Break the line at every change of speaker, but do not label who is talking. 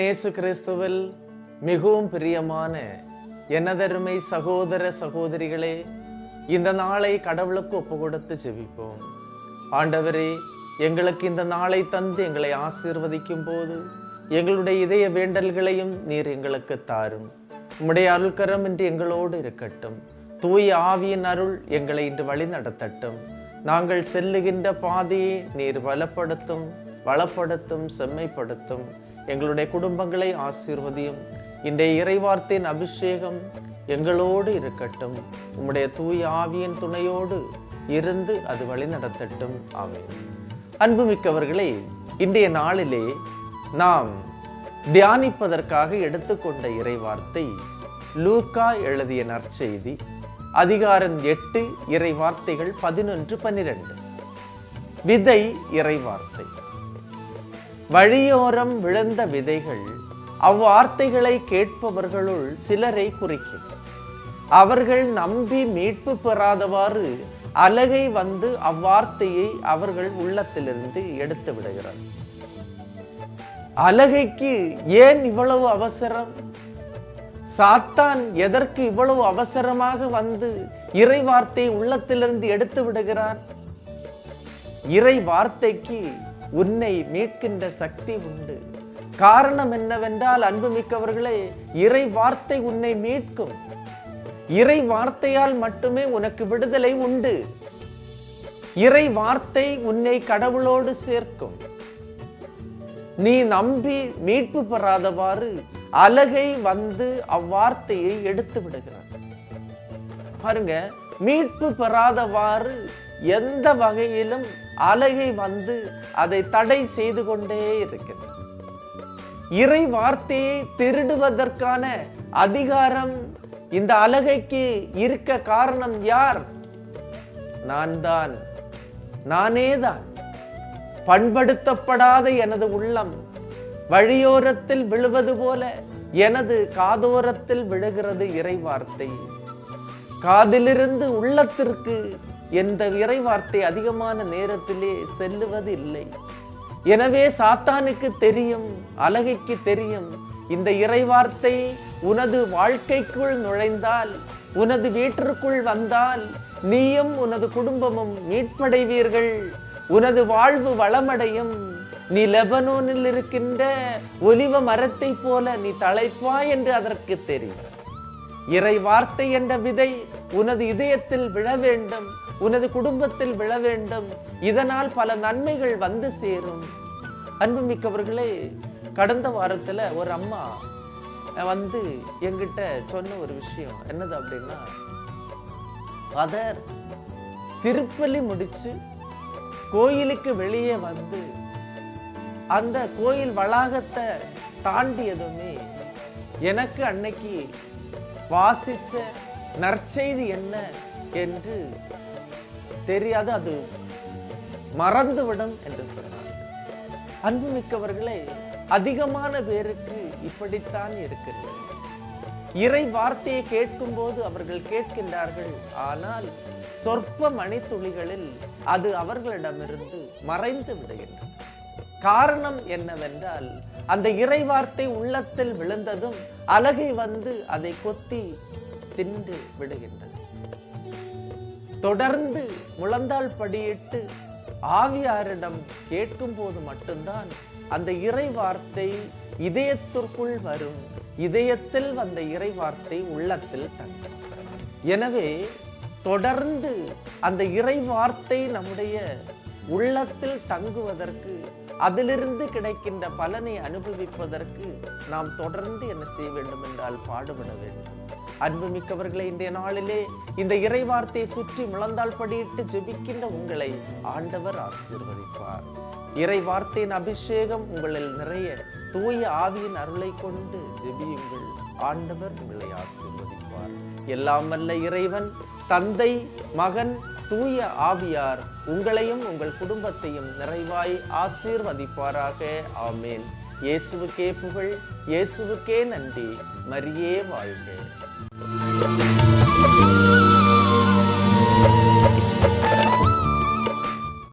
இயேசு கிறிஸ்துவில் மிகவும் பிரியமான எனதருமை சகோதர சகோதரிகளே, இந்த நாளை கடவுளுக்கு ஒப்பு கொடுத்து ஜெபிப்போம். ஆண்டவரே, எங்களுக்கு இந்த நாளை தந்து எங்களை ஆசீர்வதிக்கும் போது எங்களுடைய இதய வேண்டல்களையும் நீர் எங்களுக்கு தாரும். உம்முடைய அருள்கரம் இன்று எங்களோடு இருக்கட்டும். தூய ஆவியின் அருள் எங்களை இன்று வழி நடத்தட்டும். நாங்கள் செல்லுகின்ற பாதையை நீர் வளப்படுத்தும், செம்மைப்படுத்தும். எங்களுடைய குடும்பங்களை ஆசீர்வதியும். இன்றைய இறைவார்த்தையின் அபிஷேகம் எங்களோடு இருக்கட்டும். உம்முடைய தூய ஆவியின் துணையோடு இருந்து அது வழி நடத்தட்டும். ஆமென். அன்புமிக்கவர்களே, இன்றைய நாளிலே நாம் தியானிப்பதற்காக எடுத்துக்கொண்ட இறைவார்த்தை லூக்கா எழுதிய நற்செய்தி அதிகாரம் 8 இறைவார்த்தைகள் 11-12. விதை இறைவார்த்தை. வழியோரம் விழுந்த விதைகள் அவ்வார்த்தைகளை கேட்பவர்களுள் சிலரை குறிக்கும். அவர்கள் நம்பி மீட்பு பெறாதவாறு அலகை வந்து அவ்வார்த்தையை அவர்கள் உள்ளத்திலிருந்து எடுத்து விடுகிறார். அலகைக்கு ஏன் இவ்வளவு அவசரம்? சாத்தான் எதற்கு இவ்வளவு அவசரமாக வந்து இறை வார்த்தையை உள்ளத்திலிருந்து எடுத்து விடுகிறான்? இறை வார்த்தைக்கு உன்னை மீட்கின்ற சக்தி உண்டு. காரணம் என்னவென்றால், அன்புமிக்கவர்களே, இறை வார்த்தை உன்னை மீட்கும். இறை வார்த்தையால் மட்டுமே உனக்கு விடுதலை உண்டு. இறை வார்த்தை உன்னை கடவுளோடு சேர்க்கும். நீ நம்பி மீட்பு பெறாதவாறு அலகை வந்து அவ்வார்த்தையை எடுத்து விடுகிறார். பாருங்க, மீட்பு பெறாதவாறு எந்த வகையிலும் அலகை வந்து அதை தடை செய்து கொண்டே இருக்கிறது. இறை வார்த்தையை திருடுவதற்கான அதிகாரம் இந்த அலகைக்கு இருக்க காரணம் யார்? நானேதான். பண்படுத்தப்படாத எனது உள்ளம் வழியோரத்தில் விழுவது போல எனது காதோரத்தில் விழுகிறது இறை வார்த்தை. காதிலிருந்து உள்ளத்திற்கு எந்த இறை வார்த்தை அதிகமான நேரத்திலே செல்லுவது இல்லை. எனவே சாத்தானுக்கு தெரியும், அலகைக்கு தெரியும், இந்த இறை வார்த்தை உனது வாழ்க்கைக்குள் நுழைந்தால், உனது வீட்டிற்குள் வந்தால் நீயும் உனது குடும்பமும் மீட்படைவீர்கள். உனது வாழ்வு வளமடையும். நீ லெபனோனில் இருக்கின்ற ஒலிவ மரத்தை போல நீ தழைப்பாய் என்று அதற்கு தெரியும். இறை வார்த்தை என்ற விதை உனது இதயத்தில் விழ வேண்டும், உனது குடும்பத்தில் விழ வேண்டும். இதனால் பல நன்மைகள் வந்து சேரும். அன்புமிக்கவர்களே, கடந்த வாரத்துல ஒரு அம்மா வந்து என்கிட்ட சொன்ன ஒரு விஷயம் என்னது அப்படின்னா, ஃபாதர், திருப்பலி முடிச்சு கோயிலுக்கு வெளியே வந்து அந்த கோயில் வளாகத்தை தாண்டியதுமே எனக்கு அன்னைக்கு வாசிச்ச நற்செய்தி என்ன என்று தெரியாது, அது மறந்துவிடும் என்று சொன்னார். அன்புமிக்கவர்களே, அதிகமான பேருக்கு இப்படித்தான் இருக்கிறது. இறை வார்த்தையை கேட்கும் போது அவர்கள் கேட்கின்றார்கள், ஆனால் சொற்ப மணித்துளிகளில் அது அவர்களிடமிருந்து மறைந்து விடுகின்றது. காரணம் என்னவென்றால், அந்த இறை வார்த்தை உள்ளத்தில் விழுந்ததும் அலகை வந்து அதை கொத்தி தின்று விடுகின்றது. தொடர்ந்து முழந்தாள் படியிட்டு ஆவியாரிடம் கேட்கும் போது மட்டும்தான் அந்த இறை வார்த்தை இதயத்திற்குள் வரும். இதயத்தில் வந்த இறை வார்த்தை உள்ளத்தில் தங்கும். எனவே தொடர்ந்து அந்த இறை வார்த்தை நம்முடைய உள்ளத்தில் தங்குவதற்கு, அதிலிருந்து கிடைக்கின்ற பலனை அனுபவிப்பதற்கு நாம் தொடர்ந்து என்ன செய்ய வேண்டும் என்றால் பாடுபட வேண்டும். அன்புமிக்கவர்களை, இன்றைய நாளிலே இந்த இறை வார்த்தையை சுற்றி முழந்தாள் படியிட்டு ஜெபிக்கின்ற உங்களை ஆண்டவர் ஆசீர்வதிப்பார். இறை வார்த்தையின் அபிஷேகம் உங்களில் நிறைய தூய ஆவியின் அருளை கொண்டு ஜெபியுங்கள். ஆண்டவர் உங்களை ஆசீர்வதிப்பார். எல்லாம் வல்ல இறைவன், தந்தை, மகன், தூய ஆவியார் உங்களையும் உங்கள் குடும்பத்தையும் நிறைவாய் ஆசீர்வதிப்பாராக. ஆமேன். இயேசுவுக்கே புகழ், இயேசுவுக்கே நன்றி. மரியே வாழ்க.